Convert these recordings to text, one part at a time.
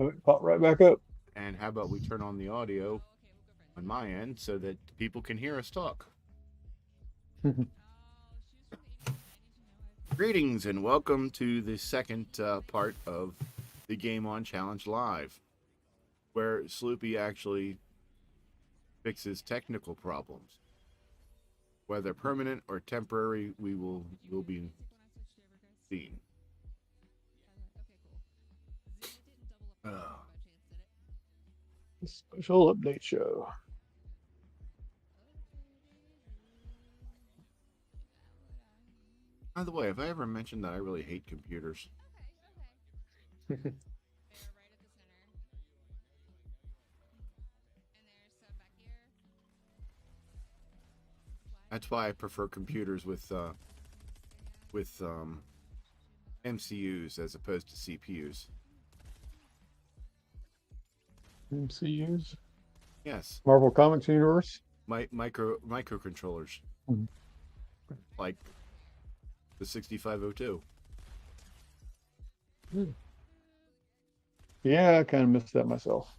Oh, it popped right back up. And how about we turn on the audio on my end so that people can hear us talk? Greetings and welcome to the second part of the Game On Challenge Live, where Sloopy actually fixes technical problems. Whether permanent or temporary, we will be seen. Special update show. By the way, have I ever mentioned that I really hate computers? That's why I prefer computers with MCUs as opposed to CPUs. MCUs. Yes, Marvel Comics Universe. microcontrollers Mhm. like the 6502. Yeah, I kind of missed that myself.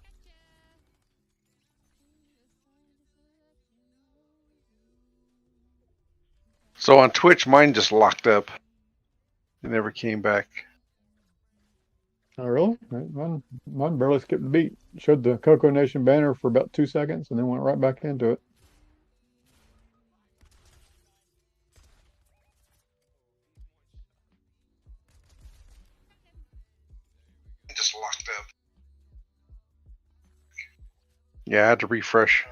So on Twitch, mine just locked up. It never came back. Oh, really? Mine barely skipped the beat. Showed the CoCo Nation banner for about 2 seconds and then went right back into it. It just locked up. Yeah, I had to refresh.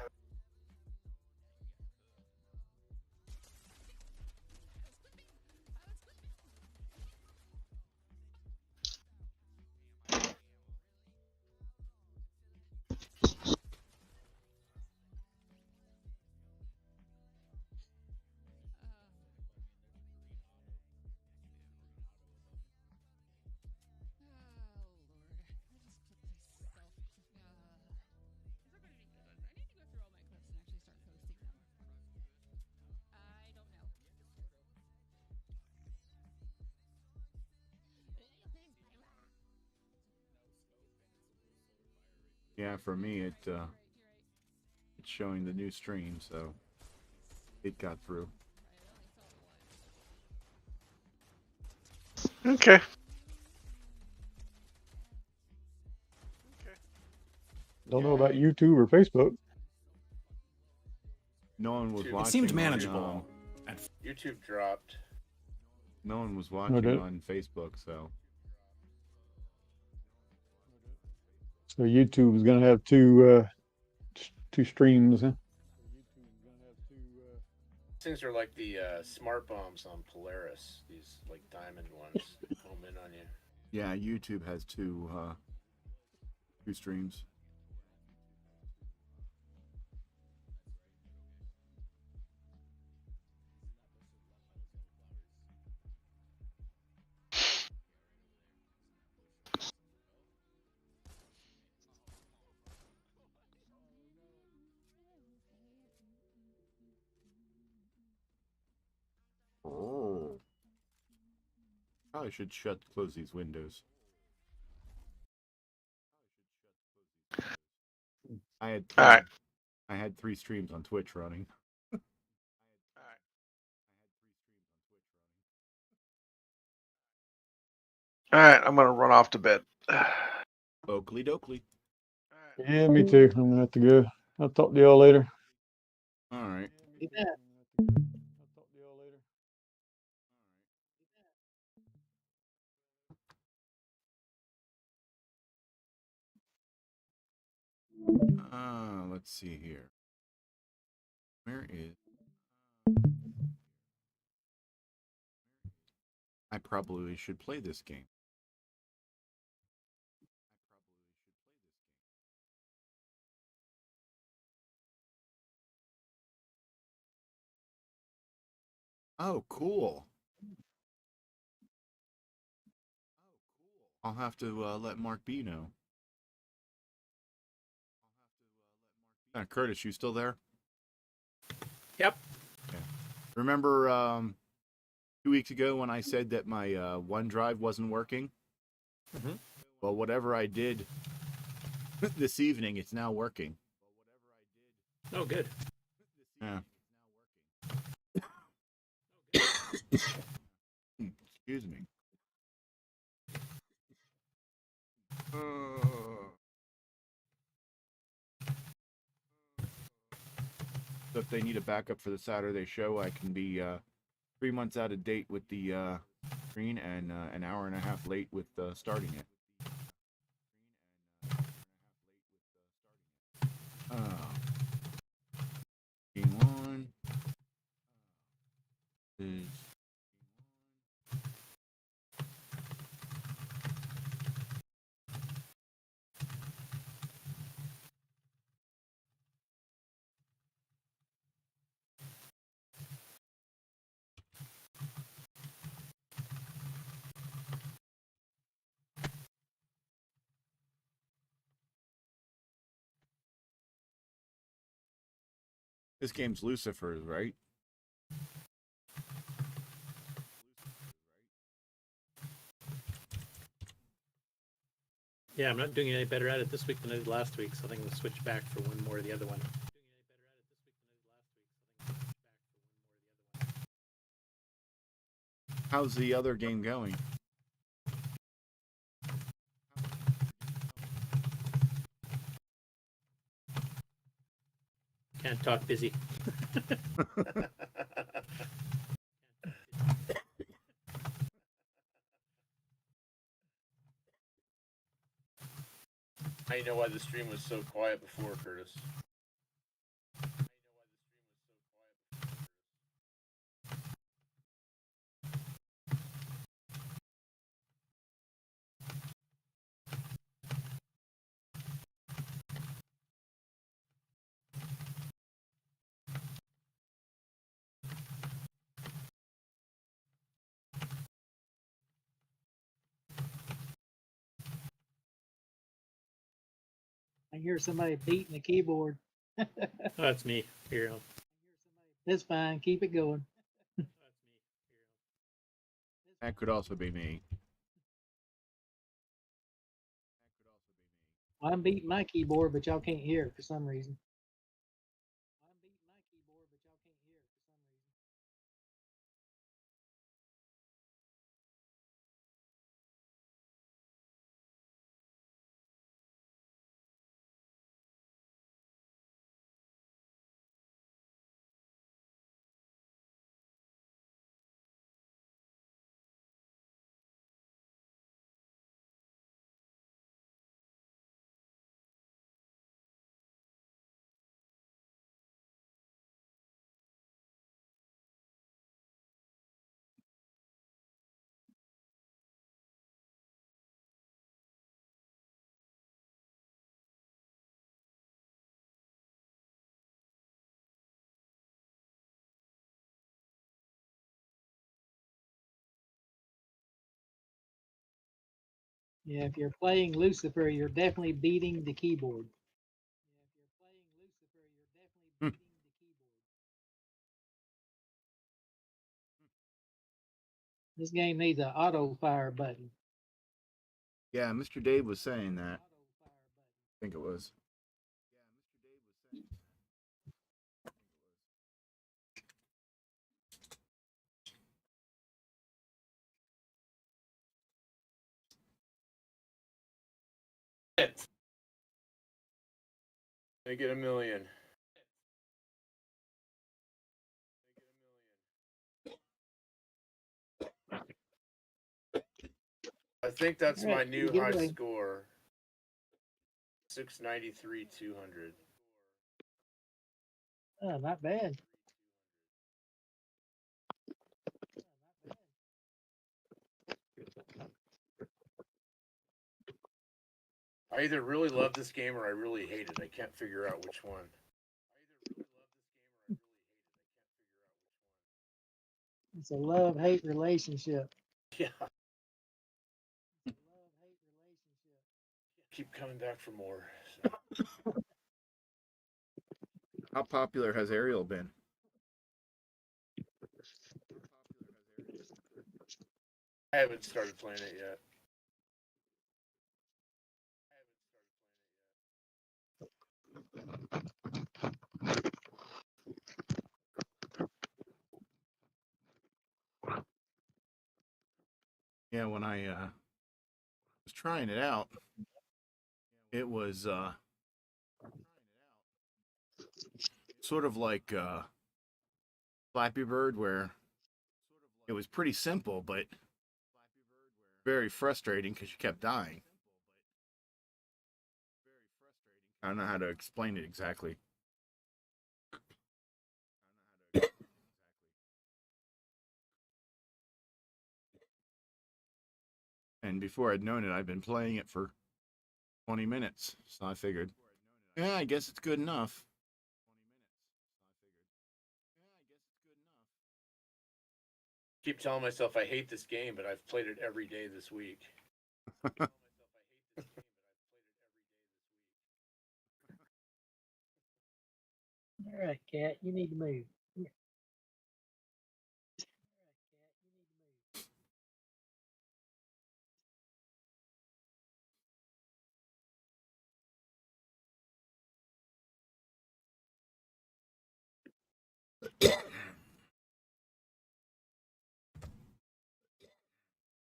Yeah, for me it's showing the new stream, so it got through. Okay. Don't know about YouTube or Facebook. No one was watching. It seemed manageable. YouTube dropped. No one was watching on Facebook, so. So YouTube is going to have two streams. Huh? Things are like the smart bombs on Polaris. These like diamond ones home in on you. Yeah, YouTube has two streams. Oh. Probably should close these windows. I had three, All right. I had 3 streams on Twitch running. All right, I'm gonna run off to bed. Oakley dokley. Yeah, me too. I'm going to have to go. I'll talk to y'all later. All right. Let's see here. Where is? I probably should play this game. Oh, cool. I'll have to let Mark B know. Curtis, you still there? Yep. Okay. Remember 2 weeks ago when I said that my OneDrive wasn't working? Mm-hmm. Well, whatever I did this evening. It's now working. Oh, good. Yeah. Excuse me. So if they need a backup for the Saturday show, I can be 3 months out of date with the screen and an hour and a half late with starting it. Game on is this game's Lucifer, right? Yeah, I'm not doing any better at it this week than I did last week, so I think I'm going to switch back for one more of the other one. How's the other game going? Can't talk, busy. Now you know why the stream was so quiet before, Curtis. I hear somebody beating the keyboard. Oh, that's me. Here, That's fine. Keep it going. That could also be me. I'm beating my keyboard, but y'all can't hear it for some reason. I'm beating my keyboard, but y'all can't hear it for some reason. Yeah, if you're playing Lucifer, you're definitely beating the keyboard. Yeah, if you're playing Lucifer, you're definitely Hmm. beating the keyboard. This game needs an auto fire button. Yeah, Mr. Dave was saying that. Auto fire button. I think it was. Make it 1,000,000. I think that's All my right, new get high away. score. 693, 200. Oh, not bad. I either really love this game or I really hate it. I can't figure out which one. It's a love-hate relationship. Yeah. It's a love-hate relationship. Keep coming back for more. How popular has Ariel been? I haven't started playing it yet. Yeah, when I was trying it out, it was sort of like Flappy Bird, where it was pretty simple, but very frustrating because you kept dying. I don't know how to explain it exactly. And before I'd known it, I'd been playing it for 20 minutes. So I figured, yeah, I guess it's good enough. Keep telling myself I hate this game, but I've played it every day this week. All right, cat, you need to move. Come here. All right, cat, you need to move.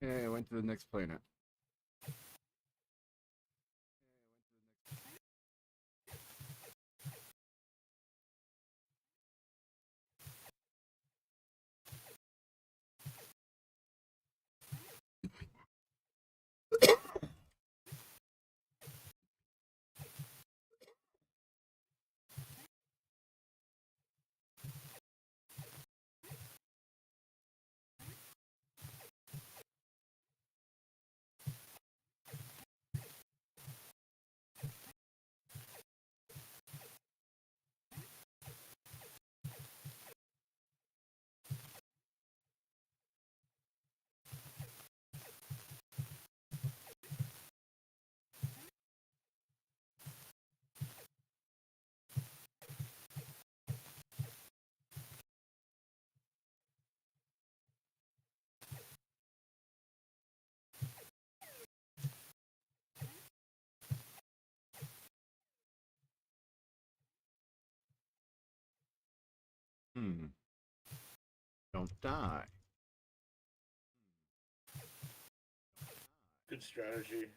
Yeah, I went to the next planet. Hmm. Don't die. Good strategy.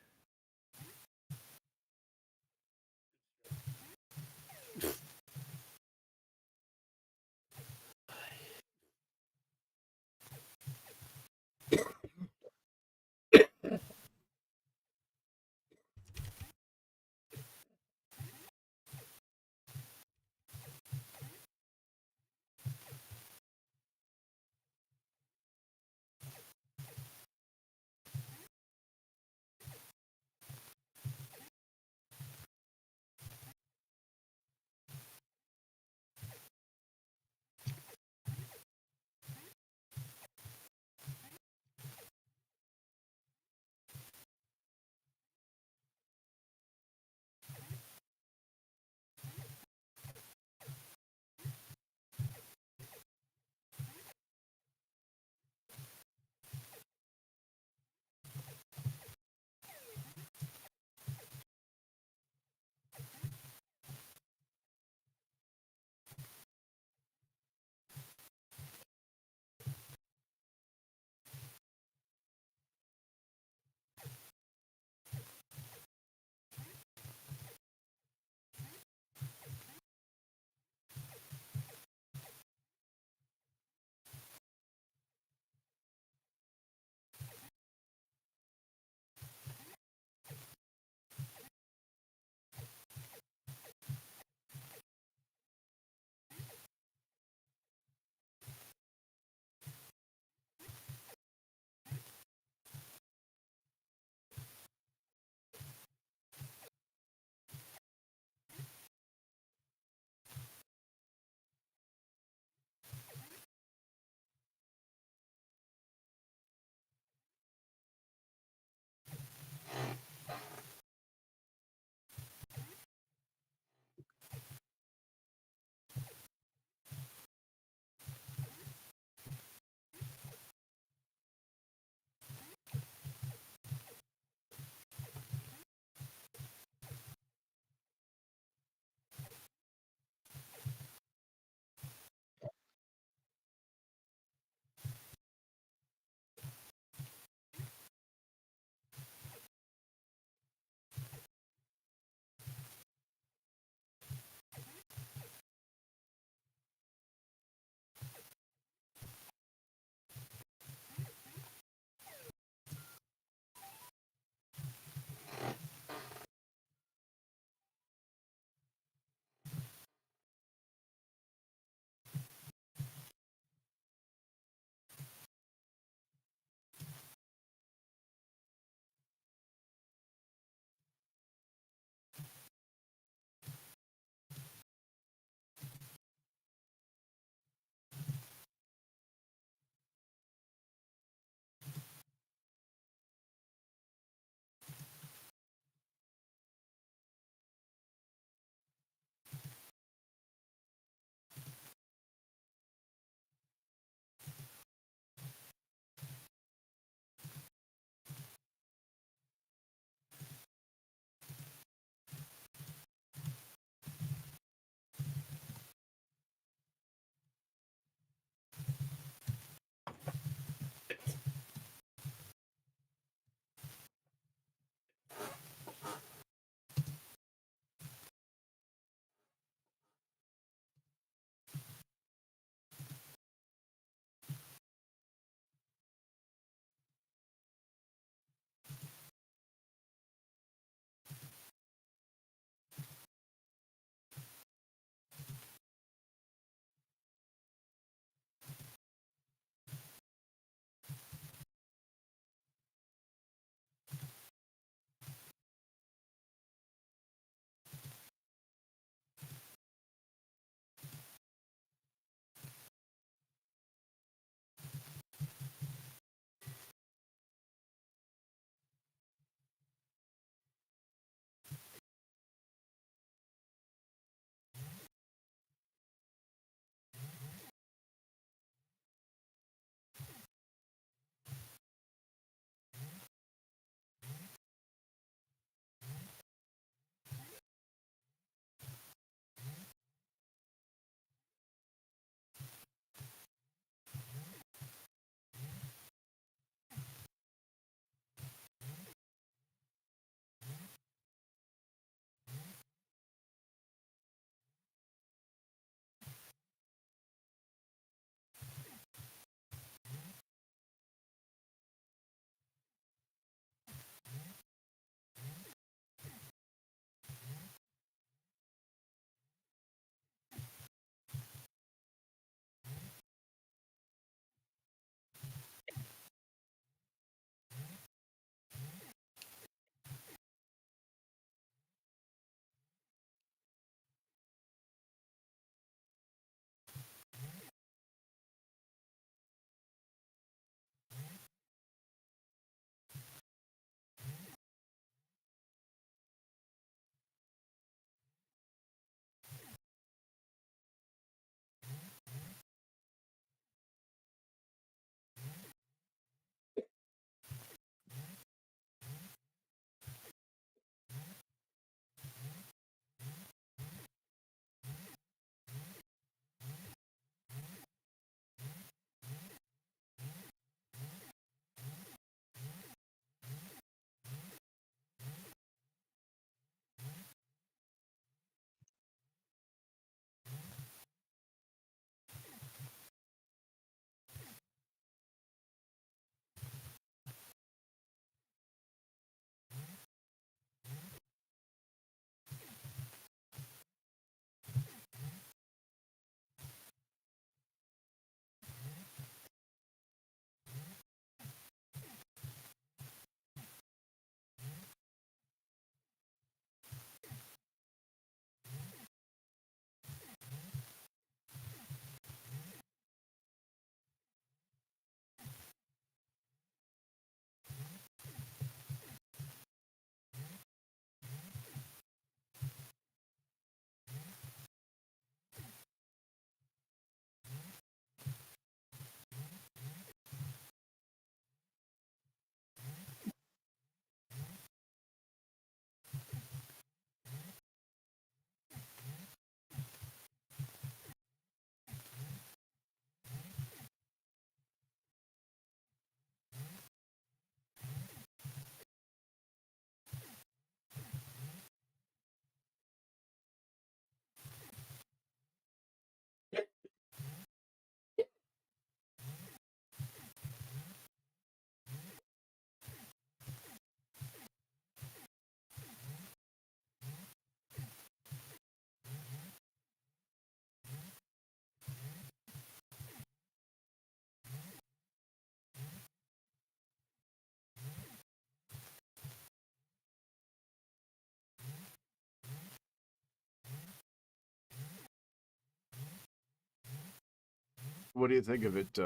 What do you think of it,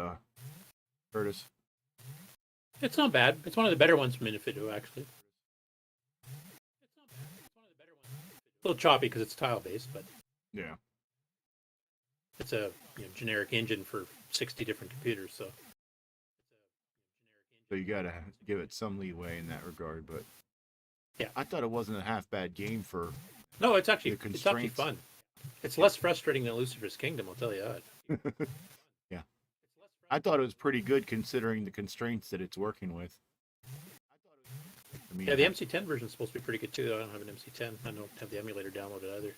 Curtis? It's not bad. It's one of the better ones from Inufuto, actually. A little choppy because it's tile-based, but Yeah. it's a generic engine for 60 different computers, so. So you gotta give it some leeway in that regard, but Yeah. I thought it wasn't a half bad game for. No, it's The actually constraints. fun. It's less frustrating than Lucifer's Kingdom, I'll tell you that. Yeah. I thought it was pretty good considering the constraints that it's working with. I mean, Yeah, the MC10 version is supposed to be pretty good too. I don't have an MC10. I don't have the emulator downloaded either.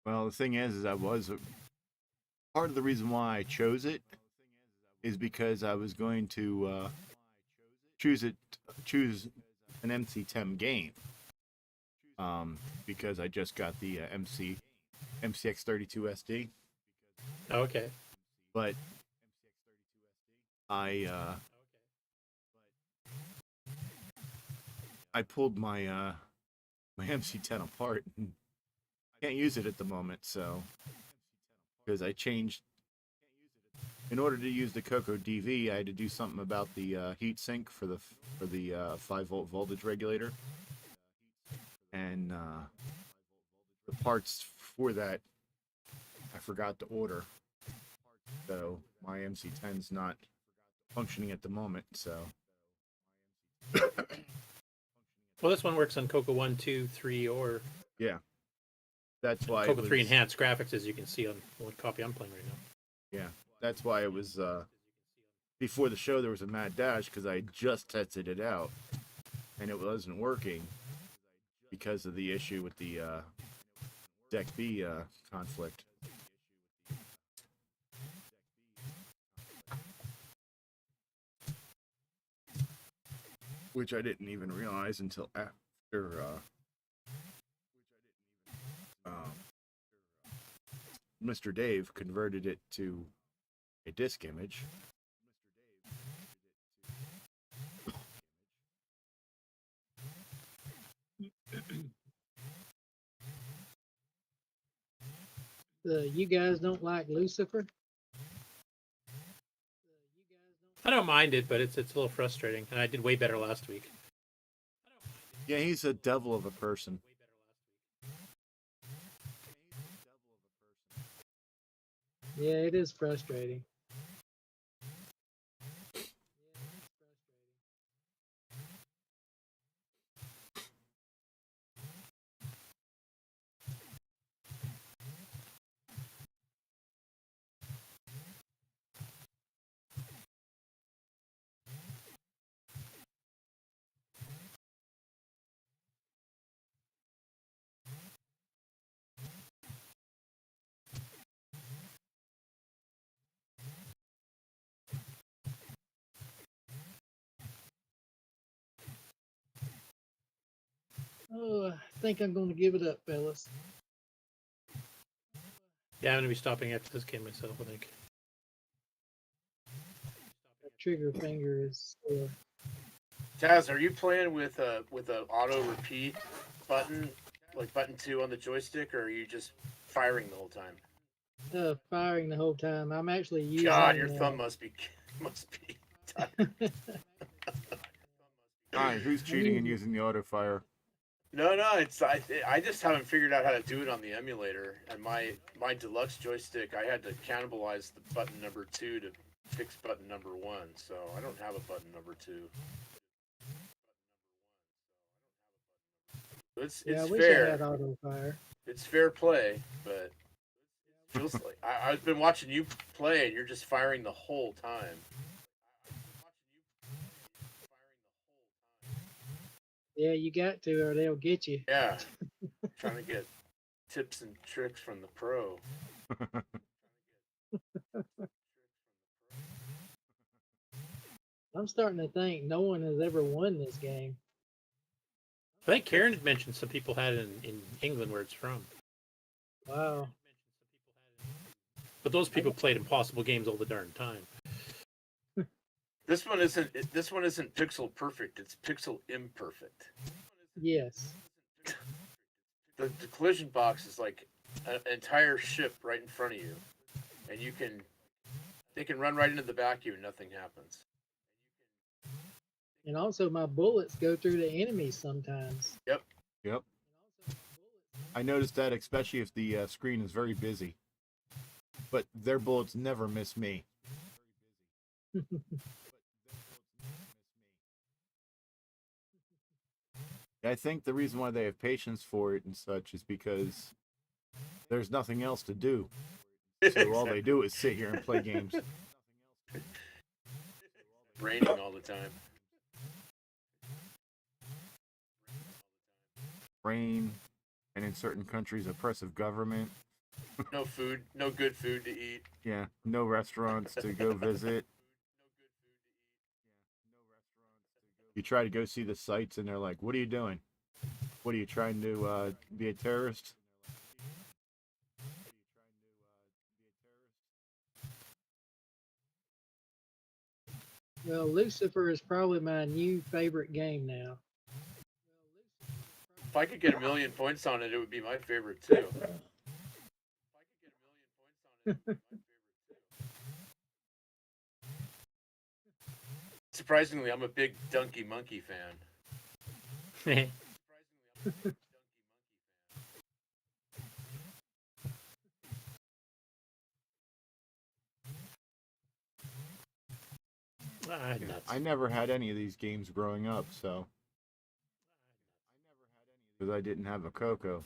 well, the thing is I was part of the reason why I chose it is because I was going to choose an MC10 game. Because I just got the MCX32 SD, Oh, okay. but I pulled my my MC10 apart and can't use it at the moment, so because I changed in order to use the CoCo DV, I had to do something about the heat sink for the 5-volt voltage regulator, and the parts for that I forgot to order, so my MC10's not functioning at the moment. So Well, this one works on CoCo 1, 2, 3, or yeah, that's why it CoCo was, 3 Enhanced graphics, as you can see on what copy I'm playing right now. yeah, that's why it was before the show there was a mad dash because I just tested it out and it wasn't working because of the issue with the Deck B conflict. Which I didn't even realize until after Mr. Dave converted it to a disk image. You guys don't like Lucifer? I don't mind it, but it's a little frustrating, and I did way better last week. Yeah, he's a devil of a person. Yeah, it is frustrating. Oh, I think I'm going to give it up, fellas. Yeah, I'm going to be stopping after this game myself, I think. That trigger finger is sore. Taz, are you playing with a auto repeat button, like button 2 on the joystick, or are you just firing the whole time? Firing the whole time. I'm actually using. God, your thumb must be tired. Alright, who's cheating and using the auto fire? No, it's I just haven't figured out how to do it on the emulator. And my deluxe joystick, I had to cannibalize the button number 2 to fix button number 1. So I don't have a button number 2. It's I it's wish I fair. had auto fire. It's fair play, but feels like I've been watching you play, and you're just firing the whole time. Yeah, you got to, or they'll get you. Yeah, trying to get tips and tricks from the pro. I'm starting to think no one has ever won this game. I think Karen had mentioned some people had it in England where it's from. Wow. But those people played impossible games all the darn time. This one isn't pixel perfect. It's pixel imperfect. Yes. the collision box is like an entire ship right in front of you, and they can run right into the back of you and nothing happens. And also, my bullets go through the enemies sometimes. Yep. Yep. I noticed that, especially if the screen is very busy. But their bullets never miss me. I think the reason why they have patience for it and such is because there's nothing else to do. So all they do is sit here and play games. Raining all the time. Rain, and in certain countries, oppressive government. No food, no good food to eat. Yeah, no restaurants to go visit. You try to go see the sights, and they're like, "What are you doing? What are you trying to be a terrorist?" Well, Lucifer is probably my new favorite game now. If I could get 1,000,000 points on it, it would be my favorite too. Surprisingly, I'm a big Donkey Monkey fan. Nuts. I never had any of these games growing up, so because I didn't have a CoCo,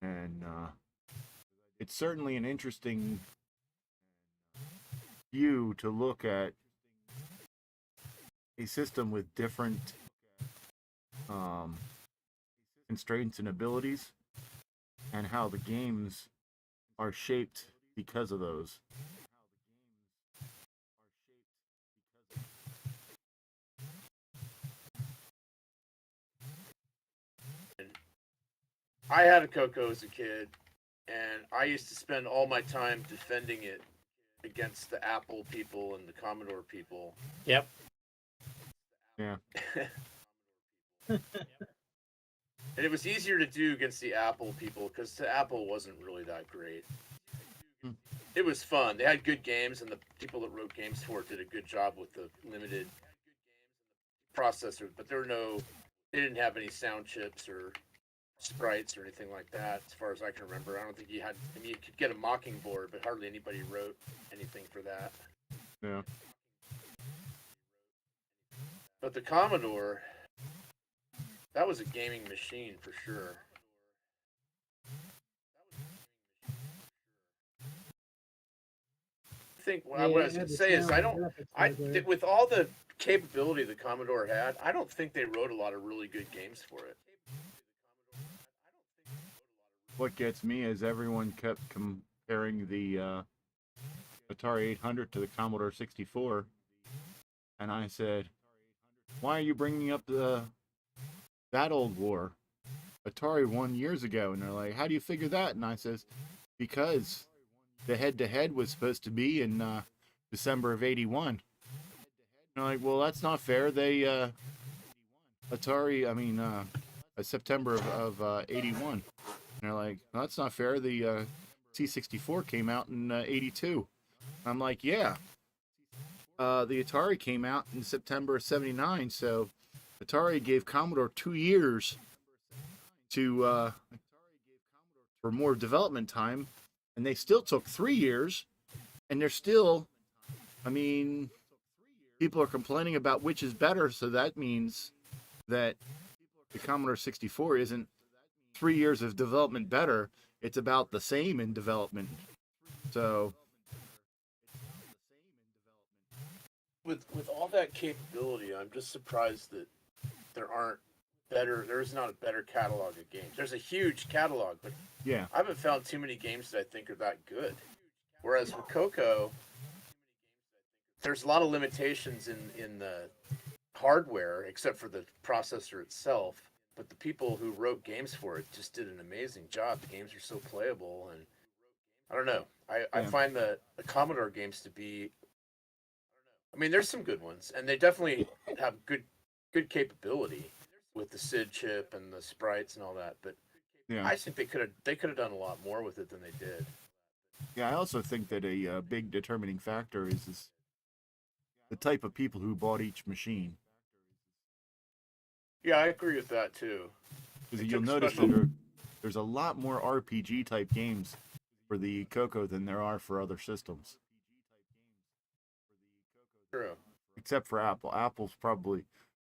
and it's certainly an interesting view to look at a system with different constraints and abilities, and how the games are shaped because of those. I had a CoCo as a kid, and I used to spend all my time defending it against the Apple people and the Commodore people. Yep. Yeah. And it was easier to do against the Apple people because the Apple wasn't really that great. It was fun. They had good games, and the people that wrote games for it did a good job with the limited processors. But they didn't have any sound chips or sprites or anything like that, as far as I can remember. I don't think you had. I mean, you could get a Mockingboard, but hardly anybody wrote anything for that. Yeah. But the Commodore, that was a gaming machine for sure. I think what I was going to say is with all the capability the Commodore had, I don't think they wrote a lot of really good games for it. What gets me is everyone kept comparing the Atari 800 to the Commodore 64, and I said, "Why are you bringing up that old war? Atari won years ago." And they're like, "How do you figure that?" And I says, "Because the head-to-head was supposed to be in December of '81." And they're like, "Well, that's not fair. They September of '81." And they're like, "Well, that's not fair. The C64 came out in '82." I'm like, "Yeah. The Atari came out in September of '79, so Atari gave Commodore 2 years to for more development time, and they still took 3 years, and they're still, I mean, people are complaining about which is better, so that means that the Commodore 64 isn't 3 years of development better, it's about the same in development." So with all that capability, I'm just surprised that there's not a better catalog of games. There's a huge catalog, but yeah, I haven't found too many games that I think are that good. Whereas with CoCo, there's a lot of limitations in the hardware, except for the processor itself. But the people who wrote games for it just did an amazing job. The games are so playable, and I don't know. I find the Commodore games to be. I mean, there's some good ones, and they definitely have good capability with the SID chip and the sprites and all that. But Yeah. I think they could have done a lot more with it than they did. Yeah, I also think that a big determining factor is the type of people who bought each machine. Yeah, I agree with that too. Because They you'll took notice special- that there's a lot more RPG type games for the CoCo than there are for other systems. True. Except for Apple. Apple's probably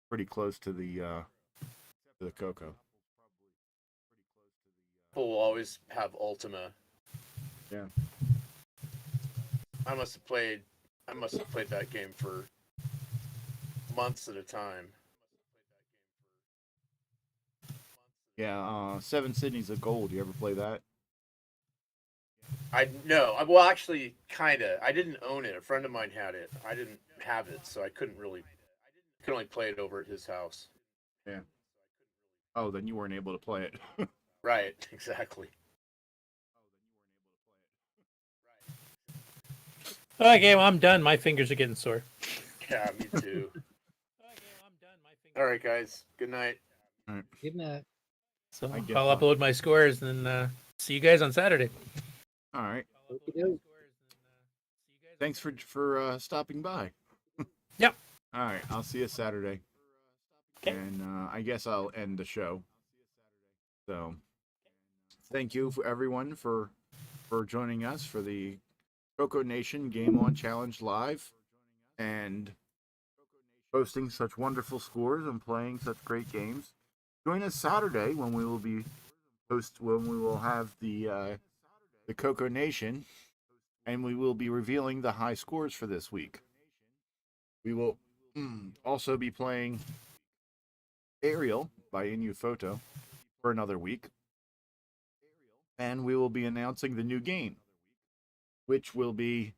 pretty close to the CoCo. People will always have Ultima. Yeah. I must have played that game for months at a time. Yeah, Seven Sydneys of Gold. You ever play that? Well, actually, kinda. I didn't own it. A friend of mine had it. I didn't have it, so I could only play it over at his house. Yeah. Oh, then you weren't able to play it. Right, exactly. Okay, well, I'm done. My fingers are getting sore. Yeah, me too. Okay, well, I'm done. My fingers. All right, guys. Good night. Good night. So I guess I'll not. upload my scores and see you guys on Saturday. All right. Okey-doke. Thanks for stopping by. Yep. All right. I'll see you Saturday. Okay. And I guess I'll end the show. So, thank you for everyone for joining us for the CoCo Nation Game On Challenge Live, and posting such wonderful scores and playing such great games. Join us Saturday when we will have the CoCo Nation, and we will be revealing the high scores for this week. We will also be playing Ariel by Inufuto for another week, and we will be announcing the new game, which will be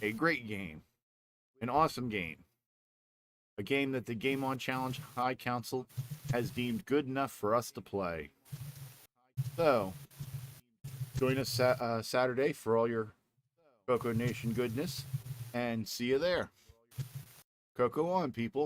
a great game, an awesome game, a game that the Game On Challenge High Council has deemed good enough for us to play. So, join us Saturday for all your CoCo Nation goodness, and see you there. CoCo on, people.